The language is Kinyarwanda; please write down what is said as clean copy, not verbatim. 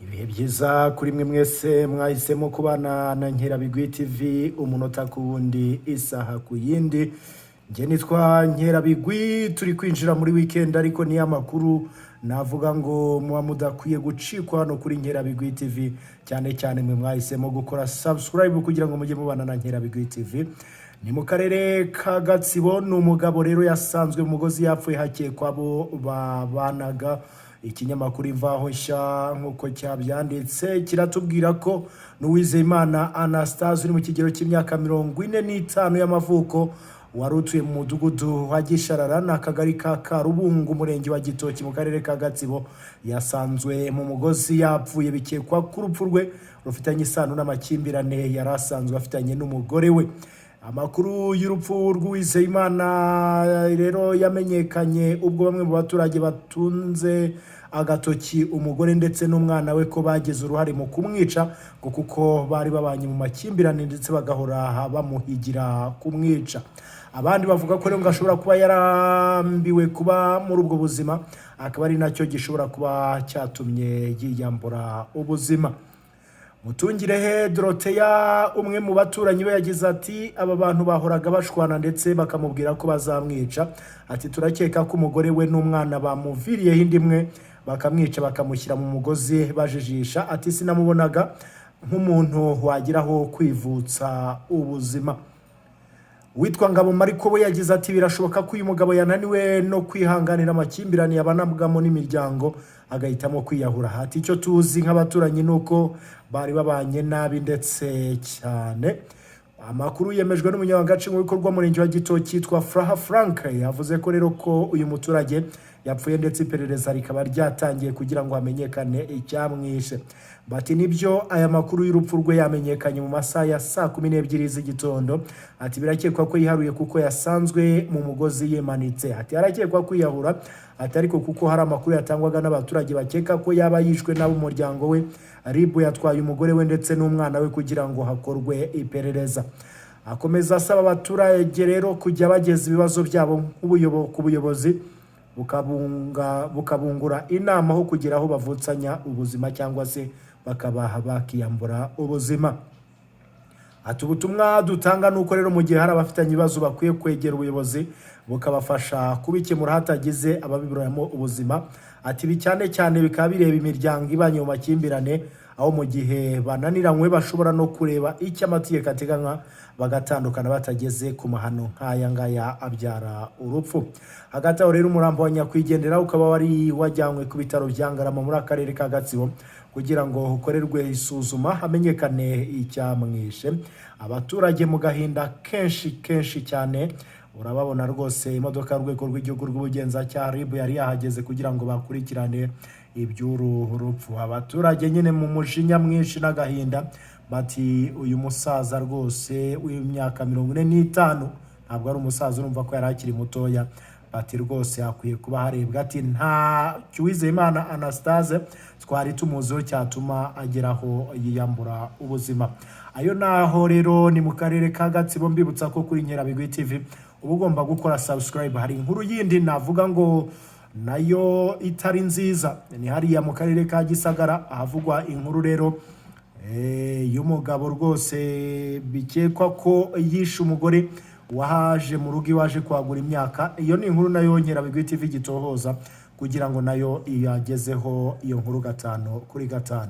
Ibihe byiza kuri mwe mwese mwahisemo kubana na Nkerabigwi TV umunota ku wundi isaha ku yindi. Nge nitwa Nkerabigwi, turi kwinjira muri weekend ariko ni amakuru navuga ngo muba mudakwiye gucikwa no kuri Nkerabigwi TV, cyane cyane mwe mwahisemo gukora subscribe kugira ngo mujye mubana na Nkerabigwi TV. Ni mu karere ka Gatsibo, n'umugabo rero yasanzwe mu mugozi yapfuye hakekwa abo babanaga. Ikinyamakuru Imvaho Nshya nkuko cyabyanditse kiratubwira ko N'Uwizeyimana Anastase uri mu kigero cy'imyaka 45 y'amavuko wari utuye mu mudugudu wa Gisharara n'akagari ka Karubungu umurenge wa Gitoki mu karere ka Gatsibo yasanzwe mu mugozi yapfuye, bikekwa ko urupfu rwe rufitanye isano n'amakimbirane yari asanzwe afitanye n'umugore we. Amakuru y'urupfu rw'Uwizeyimana rero yamenyekanye ubwo bamwe mu baturage batunze agatoki umugore ndetse n'umwana we ko bagize uruhare mu kumwica ngo kuko bari babanye mu makimbirane ndetse bagahora bamuhigira kumwica. Abandi bavuga ko rero ngo ashobora kuba yarambiwe kuba muri ubwo buzima, akaba ari nacyo gishobora kuba cyatumye yiyambura ubuzima. Mutungirehe Dorothea umwe mu baturanyi we yagize ati aba bantu bahoraga bashwana ndetse bakamubwira ko bazamwica. Ati turakeka ko umugore we n'umwana bamuviriyeho indi imwe bakamwica bakamushyira mu mugozi bajijisha. Ati sinamubonaga nk'umuntu wagiraho kwivutsa ubuzima. Witwa Ngabo Mariko we yagize ati birashoboka ko uyu mugabo yananiwe no kwihanganira amakimbirane yabanabwamo n'imiryango agahitamo kwiyahura. Ati icyo tuzi nk'abaturanyi nuko bari babanye nabi ndetse cyane. Amakuru yemejwe n'umunyamagace mu bikorwa murenge wa Gitoki yitwa Fraha Frank, yavuze ko rero ko uyu muturage yapfuye ndetse iperereza rikaba ryatangiye kugira ngo hamenyekane icyamwishe. Bati nibyo aya makuru y'urupfu rwe yamenyekanye mu masaha ya saa 12 z'igitondo. Ati birakekwa ko yiharuye kuko yasanzwe mu mugozi yemanitse. Ati arakekwa kwiyahura, ati ariko kuko hari amakuru yatangwaga n'abaturage bakeka ko yaba yishwe n'abo umuryango we, RIB yatwaye umugore we ndetse n'umwana we kugira ngo hakorwe iperereza. Akomeza asaba abaturage rero kujya bageza ibibazo byabo ku buyobozi bukabungura inama aho kugira aho bavutsanya ubuzima cyangwa se bakabaha bakiyambura ubuzima. Ati ubutumwa dutanga nuko rero mu gihe hari abafitanye ibibazo bakwiye kwegera ubuyobozi bukabafasha kubikemura hatagize ababiburamo ubuzima. Ati cyane cyane bikaba bireba imiryango ibanye mu makimbirane, aho mu gihe bananiranywe bashobora no kureba icyo amategeko ateganya bagatandukana batageze ku mahano nk'aya ngaya abyara urupfu. Hagati aho rero umurambo wa nyakwigendera ukaba wari wajyanywe ku bitaro bya Ngarama muri akarere ka Gatsibo kugira ngo ukorerwe isuzuma hamenyekane icyamwishe. Abaturage mu gahinda kenshi cyane, urababona rwose imodoka y'urwego rw'igihugu rw'ubugenzacyaha RIB yari yahageze kugira ngo bakurikirane iby'uru rupfu. Abaturage nyine mu mujinya mwinshi n'agahinda bati uyu musaza rwose w'imyaka 45 ntabwo ari umusaza, urumva ko yari akiri mutoya. Bati rwose akwiye kuba harebwa. Ati nta Uwizeyimana Anastase twari tumuziho cyatuma ageraho yiyambura ubuzima. Ayo naho rero ni mu karere ka Gatsibo. Mbibutsa ko kuri Nkerabigwi TV uba ugomba gukora subscribe. Hari inkuru yindi navuga ngo nayo itari nziza, ni hariya mu karere ka Gisagara ahavugwa inkuru rero y'umugabo rwose bikekwa ko yishe umugore wahaje mu rugo iwaje kwagura imyaka. Iyo ni inkuru nayo Nkerabigwi TV gitohoza kugira ngo nayo iyagezeho iyo nkuru 5 kuri 5.